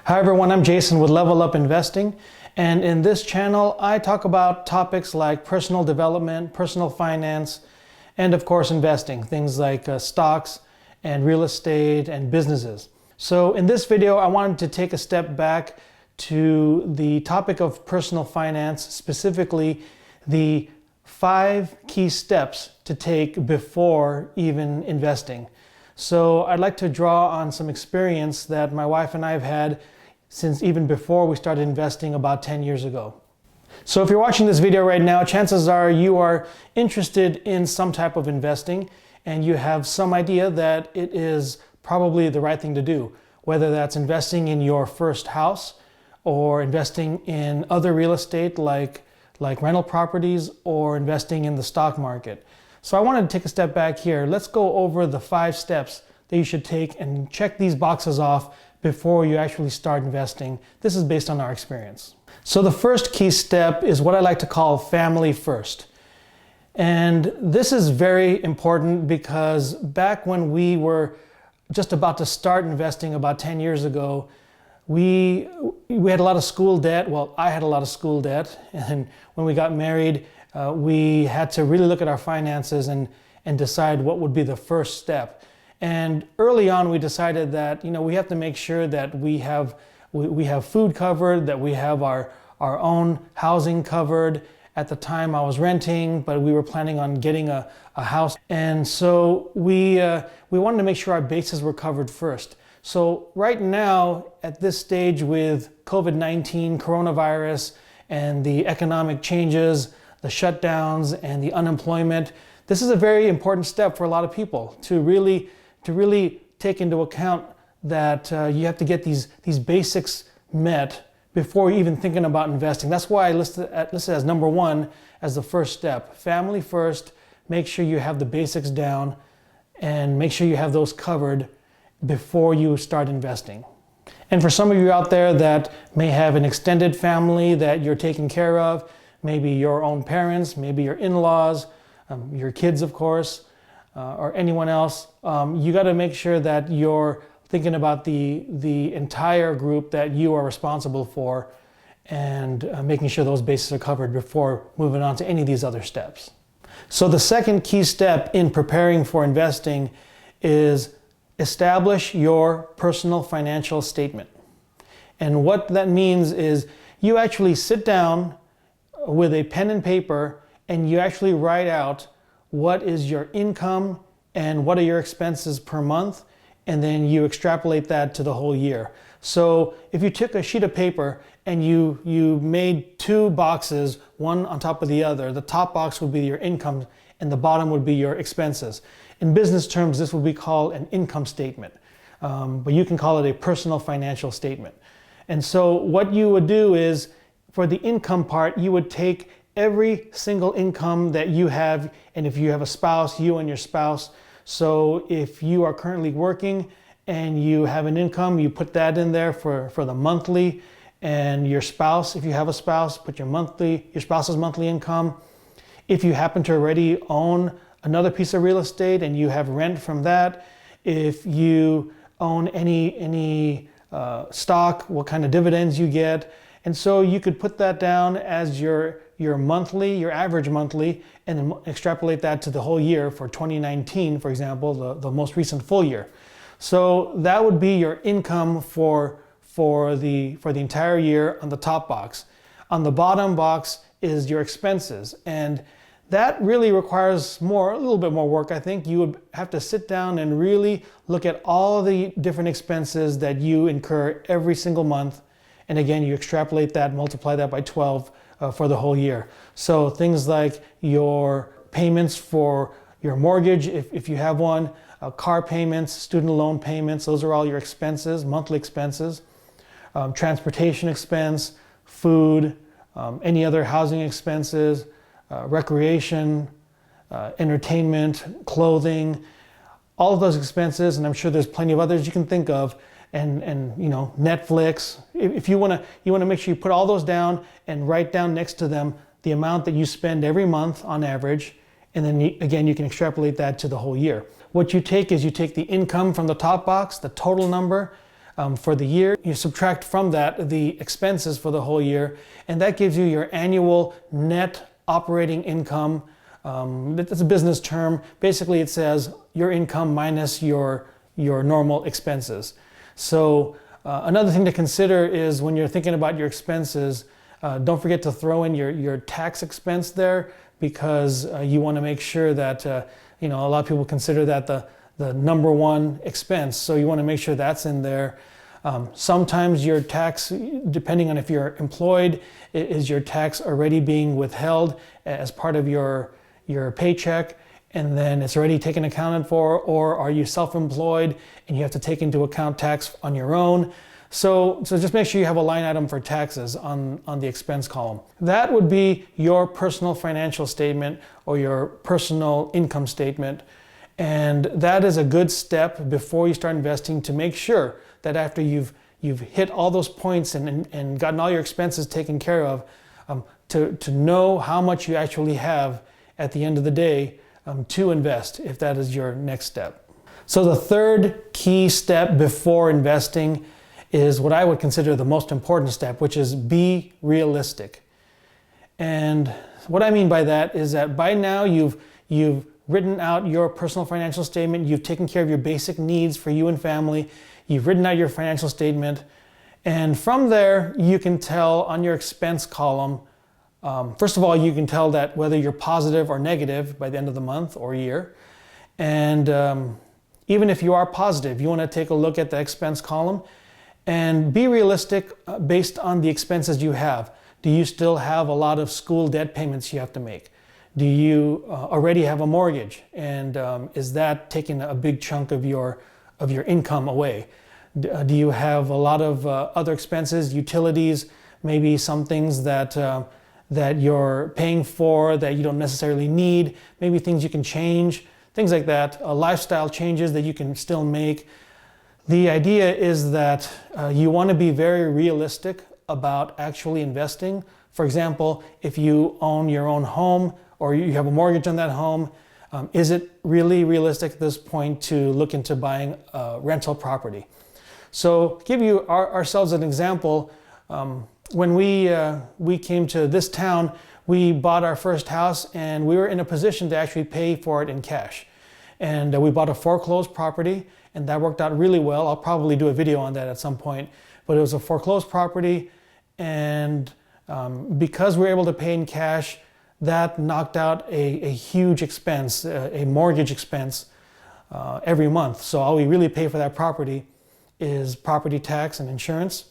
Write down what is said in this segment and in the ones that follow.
Hi everyone, I'm Jason with Level Up Investing, and in this channel I talk about topics like personal development, personal finance, and of course investing, things like stocks and real estate and businesses. So in this video I wanted to take a step back to the topic of personal finance, specifically the 5 key steps to take before even investing. So I'd like to draw on some experience that my wife and I have had since even before we started investing about 10 years ago. So if you're watching this video right now, chances are you are interested in some type of investing and you have some idea that it is probably the right thing to do, whether that's investing in your first house or investing in other real estate like rental properties or investing in the stock market. So I wanted to take a step back here. Let's go over the 5 steps that you should take and check these boxes off before you actually start investing. This is based on our experience. So the first key step is what I like to call family first. And this is very important because back when we were just about to start investing about 10 years ago, we had a lot of school debt. Well, I had a lot of school debt. And when we got married, we had to really look at our finances and decide what would be the first step. And early on, we decided that we have to make sure that we have food covered, that we have our own housing covered. At the time, I was renting, but we were planning on getting a house, and so we wanted to make sure our bases were covered first. So right now, at this stage with COVID-19, coronavirus, and the economic changes, the shutdowns, and the unemployment, this is a very important step for a lot of people to really take into account that you have to get these basics met before even thinking about investing. That's why I listed as number 1 as the first step. Family first, make sure you have the basics down and make sure you have those covered before you start investing. And for some of you out there that may have an extended family that you're taking care of, maybe your own parents, maybe your in-laws, your kids of course, or anyone else, you got to make sure that you're thinking about the entire group that you are responsible for and making sure those bases are covered before moving on to any of these other steps. So the second key step in preparing for investing is establish your personal financial statement. And what that means is you actually sit down with a pen and paper and you actually write out what is your income and what are your expenses per month, and then you extrapolate that to the whole year. So if you took a sheet of paper and you made 2 boxes, one on top of the other, the top box would be your income and the bottom would be your expenses. In business terms, this would be called an income statement, but you can call it a personal financial statement. And so what you would do is, for the income part, you would take every single income that you have, and if you have a spouse, you and your spouse. So if you are currently working and you have an income, you put that in there for the monthly, and your spouse, if you have a spouse, put your spouse's monthly income. If you happen to already own another piece of real estate and you have rent from that, if you own any stock, what kind of dividends you get. And so you could put that down as your monthly, your average monthly, and then extrapolate that to the whole year for 2019, for example, the most recent full year. So that would be your income for the entire year on the top box. On the bottom box is your expenses, and that really requires a little bit more work, I think. You would have to sit down and really look at all the different expenses that you incur every single month. And again, you extrapolate that, multiply that by 12 for the whole year. So things like your payments for your mortgage, if you have one, car payments, student loan payments, those are all your expenses, monthly expenses. Transportation expense, food, any other housing expenses, recreation, entertainment, clothing, all of those expenses, and I'm sure there's plenty of others you can think of, and Netflix. If you want to make sure you put all those down and write down next to them the amount that you spend every month on average, and then again you can extrapolate that to the whole year. What you take is you take the income from the top box, the total number, for the year. You subtract from that the expenses for the whole year, and that gives you your annual net operating income. It's a business term. Basically, it says your income minus your normal expenses. So another thing to consider is when you're thinking about your expenses, don't forget to throw in your tax expense there, because you want to make sure that a lot of people consider that the number one expense. So you want to make sure that's in there. Sometimes your tax, depending on if you're employed, is your tax already being withheld as part of your paycheck, and then it's already taken accounted for, or are you self-employed and you have to take into account tax on your own? So just make sure you have a line item for taxes on the expense column. That would be your personal financial statement or your personal income statement. And that is a good step before you start investing, to make sure that after you've hit all those points and gotten all your expenses taken care of, to know how much you actually have at the end of the day to invest, if that is your next step. So the third key step before investing is what I would consider the most important step, which is be realistic. And what I mean by that is that by now you've written out your personal financial statement, you've taken care of your basic needs for you and family, you've written out your financial statement, and from there you can tell on your expense column, first of all, you can tell that whether you're positive or negative by the end of the month or year. And even if you are positive, you want to take a look at the expense column and be realistic based on the expenses you have. Do you still have a lot of school debt payments you have to make? Do you already have a mortgage? And is that taking a big chunk of your income away? Do you have a lot of other expenses, utilities, maybe some things that you're paying for that you don't necessarily need, maybe things you can change, things like that, lifestyle changes that you can still make. The idea is that you want to be very realistic about actually investing. For example, if you own your own home or you have a mortgage on that home, is it really realistic at this point to look into buying a rental property? So give you ourselves an example. When we came to this town, we bought our first house and we were in a position to actually pay for it in cash. And we bought a foreclosed property, and that worked out really well. I'll probably do a video on that at some point. But it was a foreclosed property, and because we were able to pay in cash, that knocked out a huge expense, a mortgage expense every month. So all we really pay for that property is property tax and insurance.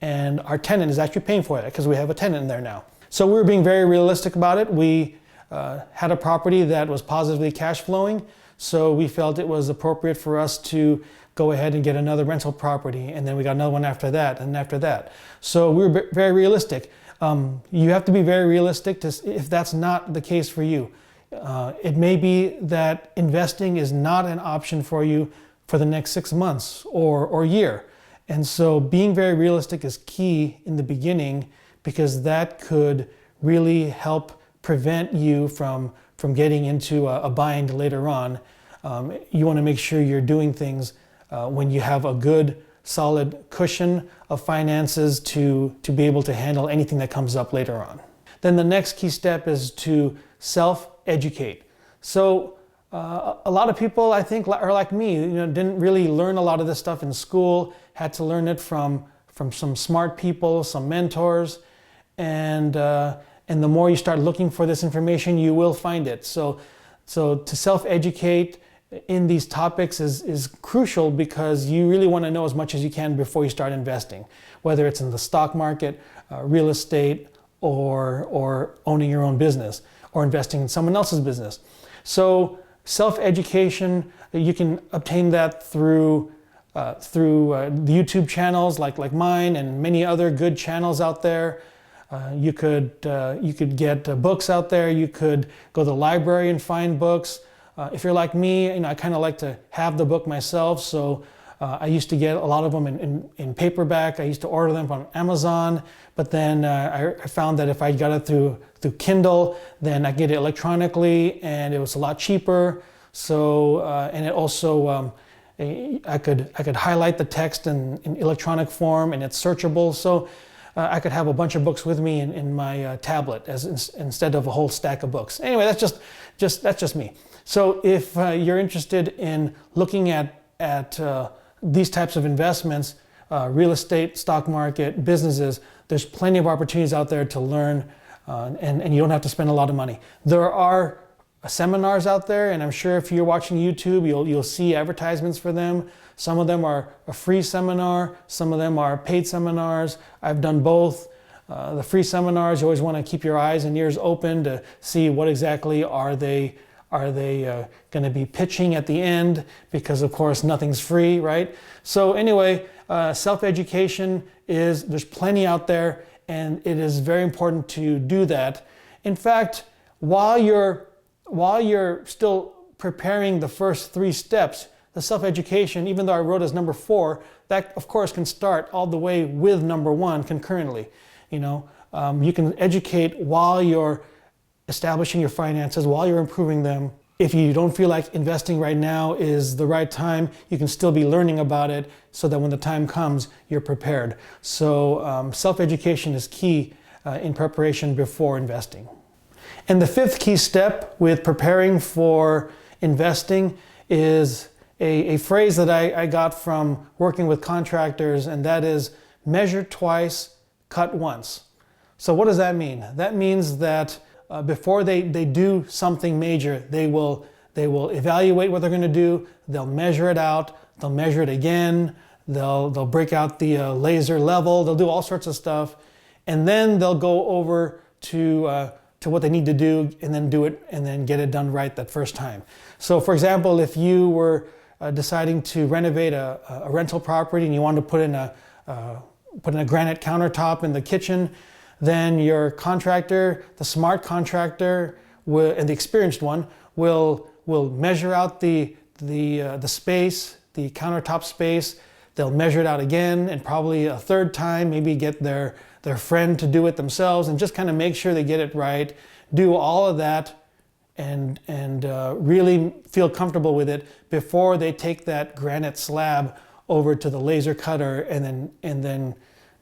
And our tenant is actually paying for it because we have a tenant in there now. So we were being very realistic about it. We had a property that was positively cash flowing, so we felt it was appropriate for us to go ahead and get another rental property, and then we got another one after that and after that. So we were very realistic. You have to be very realistic if that's not the case for you. It may be that investing is not an option for you for the next 6 months or year. And so being very realistic is key in the beginning, because that could really help prevent you from getting into a bind later on. You want to make sure you're doing things when you have a good, solid cushion of finances to be able to handle anything that comes up later on. Then the next key step is to self-educate. So a lot of people, I think, are like me, didn't really learn a lot of this stuff in school, had to learn it from some smart people, some mentors, and the more you start looking for this information, you will find it. So to self-educate in these topics is crucial, because you really want to know as much as you can before you start investing, whether it's in the stock market, real estate, or owning your own business, or investing in someone else's business. So self-education, you can obtain that through the YouTube channels like mine and many other good channels out there. You could get books out there. You could go to the library and find books. If you're like me, I kind of like to have the book myself, so I used to get a lot of them in paperback. I used to order them from Amazon, but then I found that if I got it through Kindle, then I get it electronically, and it was a lot cheaper. So and it also I could highlight the text in electronic form, and it's searchable. So I could have a bunch of books with me in my tablet instead of a whole stack of books. Anyway, that's just me. So if you're interested in looking at these types of investments, real estate, stock market, businesses, there's plenty of opportunities out there to learn, and you don't have to spend a lot of money. There are seminars out there, and I'm sure if you're watching YouTube, you'll see advertisements for them. Some of them are a free seminar, some of them are paid seminars. I've done both. The free seminars, you always want to keep your eyes and ears open to see what exactly are they going to be pitching at the end, because of course nothing's free, right? So anyway, self-education there's plenty out there, and it is very important to do that. In fact, while you're still preparing the first 3 steps, the self-education, even though I wrote as number 4, that of course can start all the way with number 1 concurrently. You can educate while you're establishing your finances, while you're improving them. If you don't feel like investing right now is the right time, you can still be learning about it so that when the time comes, you're prepared. So self-education is key in preparation before investing. And the 5th key step with preparing for investing is a phrase that I got from working with contractors, and that is measure twice, cut once. So what does that mean? That means that before they do something major, they will evaluate what they're going to do, they'll measure it out, they'll measure it again, they'll break out the laser level, they'll do all sorts of stuff, and then they'll go over to what they need to do, and then do it, and then get it done right that first time. So for example, if you were deciding to renovate a rental property and you wanted to put in a granite countertop in the kitchen, then your contractor, the smart contractor, and the experienced one will measure out the space, the countertop space. They'll measure it out again, and probably a 3rd time, maybe get their friend to do it themselves, and just kind of make sure they get it right. Do all of that and really feel comfortable with it before they take that granite slab over to the laser cutter, and then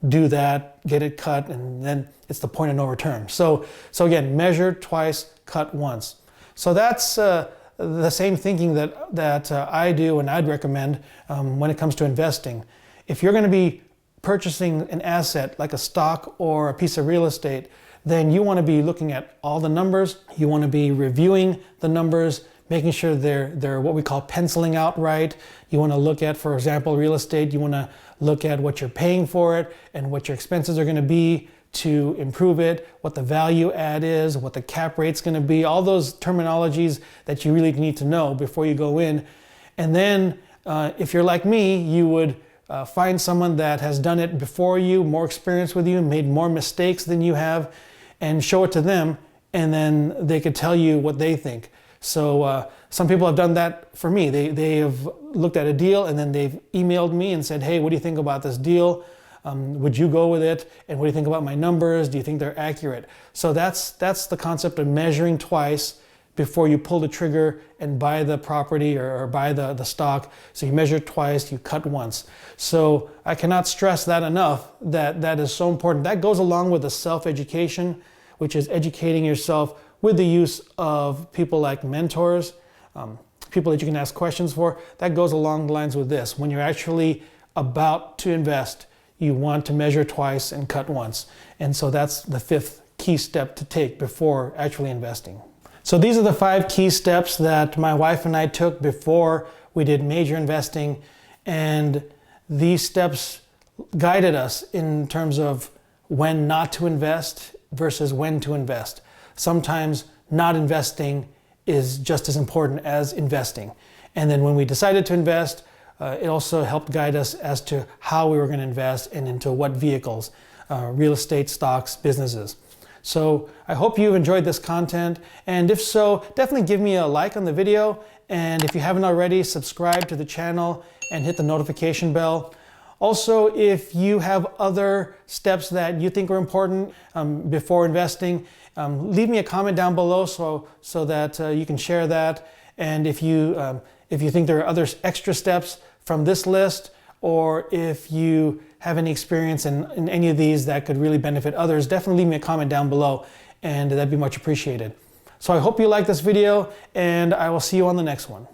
do that, get it cut, and then it's the point of no return. So again, measure twice, cut once. So that's the same thinking that I do and I'd recommend when it comes to investing. If you're going to be purchasing an asset like a stock or a piece of real estate, then you want to be looking at all the numbers. You want to be reviewing the numbers, making sure they're what we call penciling out right. You want to look at, for example, real estate. You want to look at what you're paying for it and what your expenses are going to be to improve it, what the value add is, what the cap rate's going to be, all those terminologies that you really need to know before you go in. And then if you're like me, you would find someone that has done it before you, more experience with you, made more mistakes than you have, and show it to them, and then they could tell you what they think. So some people have done that for me. They have looked at a deal, and then they've emailed me and said, hey, what do you think about this deal? Would you go with it? And what do you think about my numbers? Do you think they're accurate? So that's the concept of measuring twice before you pull the trigger and buy the property or buy the stock. So you measure twice, you cut once. So I cannot stress that enough, that is so important. That goes along with the self-education, which is educating yourself with the use of people like mentors, people that you can ask questions for. That goes along the lines with this. When you're actually about to invest, you want to measure twice and cut once. And so that's the 5th key step to take before actually investing. So these are the 5 key steps that my wife and I took before we did major investing. And these steps guided us in terms of when not to invest versus when to invest. Sometimes not investing is just as important as investing. And then when we decided to invest, it also helped guide us as to how we were going to invest and into what vehicles, real estate, stocks, businesses. So I hope you enjoyed this content, and if so, definitely give me a like on the video, and if you haven't already, subscribe to the channel and hit the notification bell. Also, if you have other steps that you think are important before investing, leave me a comment down below so that you can share that. And if if you think there are other extra steps from this list, or if you have any experience in any of these that could really benefit others, definitely leave me a comment down below, and that'd be much appreciated. So I hope you like this video, and I will see you on the next one.